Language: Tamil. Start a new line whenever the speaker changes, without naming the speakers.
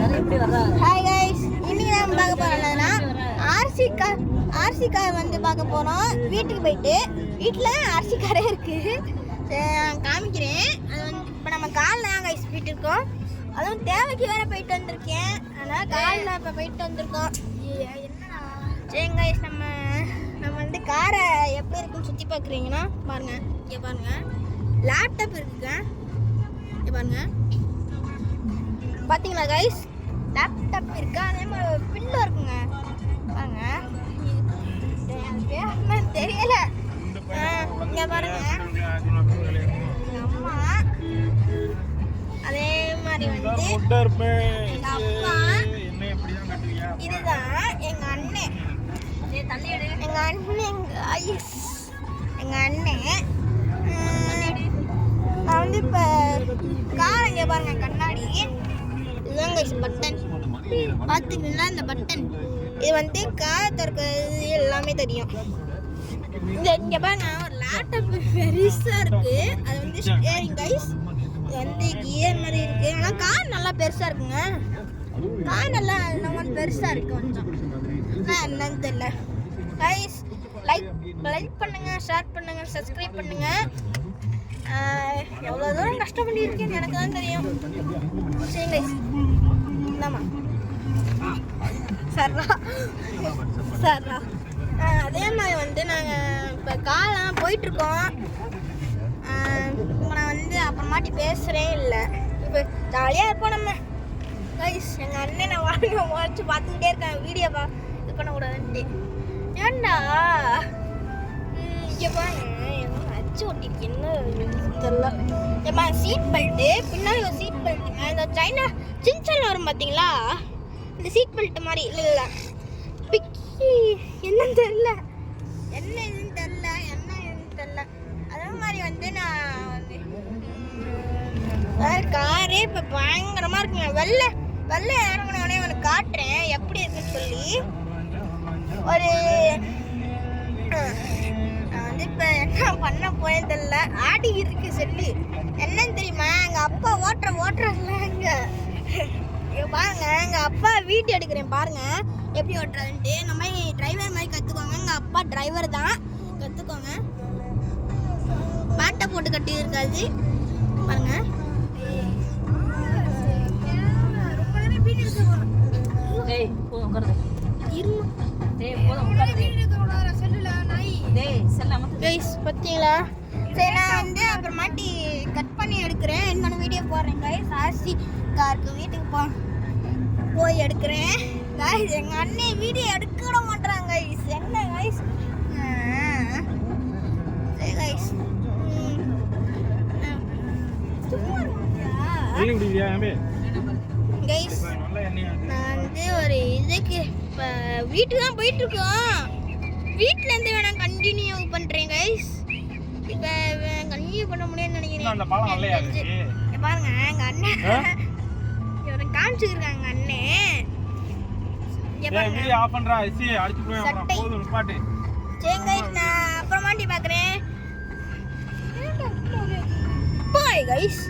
ஹாய் கைஸ், இன்னைக்கு நம்ம பார்க்க போறோம்னா ஆர்சி கார் வந்து பார்க்க போறோம். வீட்டுக்கு போயிட்டு வீட்டில் ஆர்சி காரே இருக்கு, காமிக்கிறேன். அது வந்து இப்போ நம்ம காலில் தான் கைஸ் போயிட்டு இருக்கோம். அதுவும் தேவைக்கு வேற போயிட்டு வந்திருக்கேன், அதனால் காலில் இப்போ போயிட்டு வந்திருக்கோம். சரி கைஸ், நம்ம வந்து காரை எப்படி இருக்குன்னு சுற்றி பார்க்குறீங்கன்னா பாருங்க. இங்கே பாருங்க, லேப்டாப் இருக்குங்க. இங்கே பாருங்க, பார்த்தீங்களா கைஸ், லேப்டாப் இருக்கு. அதே மாதிரி ஒரு பில்லோ இருக்குங்க. பாருங்க, தெரியல. இங்க பாருங்க, அம்மா அதே மாதிரி வந்து எங்க அப்பா, இதுதான் எங்க அண்ணன். எங்க அண்ணன் நான் வந்து இப்ப கார் இங்க பாருங்க, கண்ணாடி இதுதான் கைஸ் பட்டன். பார்த்துக்கிங்களா இந்த பட்டன்? இது வந்து கார் திறக்கிறது எல்லாமே தெரியும். இங்கே பாருங்க, ஒரு லேப்டாப் பெருசாக இருக்குது. அது வந்து ஸ்டேரிங் கைஸ். இது வந்து கியர் மாதிரி இருக்குது. ஆனால் கார் நல்லா பெருசாக இருக்குங்க. கார் நல்லா நம்ம பெருசாக இருக்குது கொஞ்சம். ஆனால் என்னன்னு தெரியல கைஸ். லைக் பண்ணுங்கள், ஷேர் பண்ணுங்கள், சப்ஸ்கிரைப் பண்ணுங்கள். எவ்வளோ தூரம் கஷ்டப்பட்டு எனக்கு தான் தெரியும். சரி கைஸ், இந்தாம்மா சர்ரா. அதே மாதிரி வந்து நாங்கள் இப்போ காரெலாம் போயிட்டுருக்கோம். இப்போ நான் வந்து அப்புறமாட்டி பேசுகிறேன். இல்லை, இப்போ ஜாலியாக இருப்போம் நம்ம கைஸ். எங்கள் அண்ணன் நான் வாட்சி பார்த்துக்கிட்டே இருக்கேன், வீடியோ இது பண்ணக்கூடாதுன்ட்டு. ஏண்டா இங்கே பாருங்க, அச்சு ஓட்டிருக்கு, என்ன தெரியல. ஏமா சீட் பெல்ட்டு, பின்னாடி ஒரு சீட் பெல்ட்டுங்க. இந்த சைனா சின்சல் வரும் பார்த்தீங்களா, இந்த சீட் பெல்ட் மாதிரி. இல்லை பிக்கி என்னன்னு தெரில, என்ன இதுன்னு தெரில. அதே மாதிரி வந்து நான் வந்து காரே இப்போ பயங்கரமாக இருக்குங்க. வெள்ளை இறங்கினோடனே உனக்கு காட்டுறேன் எப்படி இருக்குன்னு சொல்லி. ஒரு நான் வந்து இப்போ என்ன பண்ண போயேன்னு தெரில, ஆடி இருக்கு சொல்லி. என்னன்னு தெரியுமா, எங்கள் அப்பா ஓட்டுறதுல இங்கே பாருங்க, எங்கள் அப்பா வீடியோ எடுக்கிறேன் பாருங்க எப்படி ஓட்டுறதுன்ட்டு. இந்த மாதிரி டிரைவர் மாதிரி கற்றுக்கோங்க. எங்கள் அப்பா டிரைவர் தான், கற்றுக்கோங்க. பாட்டை போட்டு கட்டி இருக்காது பாருங்க. ரொம்ப நேரம் வீடியோ பார்த்தீங்களா? சரி, நான் வந்து அப்புறமாட்டி கட் பண்ணி எடுக்கிறேன். இன்னொன்று வீடியோ போடுறேன் கைஸ். ஆர்சி காருக்கு வீட்டுக்கு போய் எடுக்கிறேன் கைஸ். எங்கள் அண்ணன் வீடியோ எடுக்க விட மாட்டேறாங்க கைஸ். என்ன கைஸ்? சரி கைஸ், கைஸ் நான் வந்து ஒரு இதுக்கு இப்போ வீட்டுக்கு தான் போயிட்டுருக்கோம். வீட்டிலேருந்து வேணா கண்டினியூ பண்ணுறேன் கைஸ். இப்போ கண்டினியூ பண்ண முடியும்னு நினைக்கிறேன். பாருங்க, எங்கள் அண்ணன் இவனை காமிச்சுக்கிருக்காங்க. அண்ணன் சட்டை. சரி கைஸ், நான் அப்புறமாட்டி பார்க்குறேன். Bye guys.